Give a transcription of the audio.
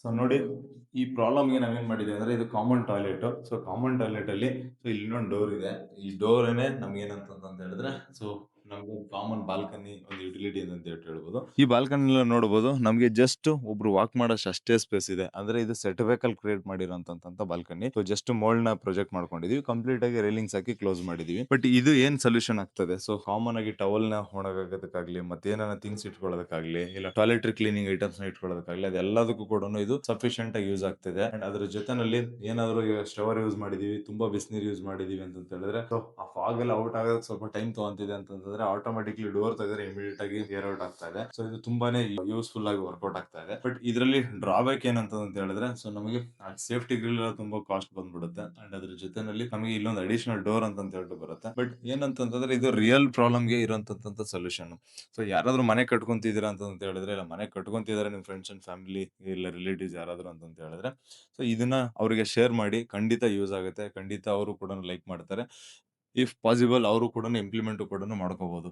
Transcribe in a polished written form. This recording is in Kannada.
ಸೊ ನೋಡಿ, ಈ ಪ್ರಾಬ್ಲಮ್‌ಗೆ ನಾವೇನ್ ಮಾಡಿದ್ದೀವಿ ಅಂದ್ರೆ ಇದು common toilet. So common toilet ಅಲ್ಲಿ ಇಲ್ಲಿ ಇನ್ನೊಂದು ಡೋರ್ ಇದೆ. ಈ ಡೋರೇನೆ ನಮ್ಗೇನಂತಂತ ಹೇಳಿದ್ರೆ ಸೊ ನಮ್ಗೆ ಕಾಮನ್ ಬಾಲ್ಕನಿ ಒಂದು ಯುಟಿಲಿಟಿ ಇದೆ ಅಂತ ಹೇಳ್ಬೋದು. ಈ ಬಾಲ್ಕನಿ ನೋಡಬಹುದು ನಮ್ಗೆ ಜಸ್ಟ್ ಒಬ್ರು ವಾಕ್ ಮಾಡೋಷ್ಟು ಅಷ್ಟೇ ಸ್ಪೇಸ್ ಇದೆ. ಅಂದ್ರೆ ಇದು ಸೆಟ್‌ಬ್ಯಾಕ್ ಕ್ರಿಯೇಟ್ ಮಾಡಿರೋಂತ ಬಾಲ್ಕನಿ. ಸೊ ಜಸ್ಟ್ ಮೋಲ್ಡ್ ನ ಪ್ರೊಜೆಕ್ಟ್ ಮಾಡ್ಕೊಂಡಿದೀವಿ. ಕಂಪ್ಲೀಟ್ ಆಗಿ ರೈಲಿಂಗ್ಸ್ ಹಾಕಿ ಕ್ಲೋಸ್ ಮಾಡಿದೀವಿ. ಬಟ್ ಇದು ಏನ್ ಸೊಲ್ಯೂಷನ್ ಆಗ್ತದೆ? ಸೊ ಕಾಮನ್ ಆಗಿ ಟವಲ್ ನ ಒಣಗಾಕೋದಕ್ಕಾಗ್ಲಿ ಮತ್ತೆ ಏನಾರ ಥಿಂಗ್ಸ್ ಇಟ್ಕೊಳ್ಳೋದಕ್ಕಾಗ್ಲಿ ಇಲ್ಲ ಟಾಯ್ಲೆಟರಿ ಕ್ಲೀನಿಂಗ್ ಐಟಮ್ಸ್ ನ ಇಟ್ಕೊಳ್ಳೋದಕ್ಕಾಗ್ಲಿ ಅದೆಲ್ಲದಕ್ಕೂ ಕೂಡ ಇದು ಸಫಿಶಿಯಂಟ್ ಆಗಿ ಯೂಸ್ ಆಗ್ತಿದೆ. ಅಂಡ್ ಅದ್ರ ಜೊತೆನಲ್ಲಿ ಏನಾದ್ರು ಶವರ್ ಯೂಸ್ ಮಾಡಿದೀವಿ, ತುಂಬಾ ಬಿಸಿನೀರು ಯೂಸ್ ಮಾಡಿದೀವಿ ಅಂತ ಹೇಳಿದ್ರೆ ಸೊ ಆ ಫಾಗ್ ಎಲ್ಲ ಔಟ್ ಆಗೋದಕ್ಕೆ ಸ್ವಲ್ಪ ಟೈಮ್ ತಗೊಂತಿದೆ ಅಂತಂದ್ರೆ ಆಟೋಮೆಟಿಕ್ಲಿ ಡೋರ್ ತೆಗೆದ್ರೆ ಇಮಿಡಿಯೇಟ್ ಆಗಿ ಏರ್ ಔಟ್ ಆಗ್ತಾ ಇದೆ. ಸೊ ಇದು ತುಂಬಾನೇ ಯೂಸ್ಫುಲ್ ಆಗಿ ವರ್ಕೌಟ್ ಆಗ್ತಾ ಇದೆ. ಬಟ್ ಇದರಲ್ಲಿ ಡ್ರಾಬ್ಯಾಕ್ ಏನಂತ ಹೇಳಿದ್ರೆ ಸೊ ನಮಗೆ ಸೇಫ್ಟಿ ಗ್ರಿಲ್ ತುಂಬಾ ಕಾಸ್ಟ್ ಬಂದ್ಬಿಡುತ್ತೆ. ಅಂಡ್ ಅದ್ರ ಜೊತೆನಲ್ಲಿ ನಮಗೆ ಇಲ್ಲೊಂದು ಅಡಿಷನಲ್ ಡೋರ್ ಅಂತ ಹೇಳ್ಬಿಟ್ಟು ಬರುತ್ತೆ. ಬಟ್ ಏನಂತಂದ್ರೆ ಇದು ರಿಯಲ್ ಪ್ರಾಬ್ಲಮ್ ಗೆ ಇರುವಂತ ಸೊಲ್ಯೂಷನ್. ಸೊ ಯಾರಾದ್ರೂ ಮನೆ ಕಟ್ಕೊಂತಿದ್ದೀರಾ ಅಂತ ಹೇಳಿದ್ರೆ ಇಲ್ಲ ಮನೆ ಕಟ್ಕೊಂತಿದ್ದಾರೆ ನಿಮ್ ಫ್ರೆಂಡ್ಸ್ ಅಂಡ್ ಫ್ಯಾಮಿಲಿ ಇಲ್ಲ ರಿಲೇಟಿವ್ಸ್ ಯಾರಾದ್ರೂ ಅಂತ ಹೇಳಿದ್ರೆ ಸೊ ಇದನ್ನ ಅವರಿಗೆ ಶೇರ್ ಮಾಡಿ. ಖಂಡಿತ ಯೂಸ್ ಆಗುತ್ತೆ. ಖಂಡಿತ ಅವರು ಕೂಡ ಲೈಕ್ ಮಾಡ್ತಾರೆ. ಇಫ್ ಪಾಸಿಬಲ್ ಅವರು ಕೂಡ ಇಂಪ್ಲಿಮೆಂಟ್ ಕೂಡ ಮಾಡ್ಕೋಬಹುದು.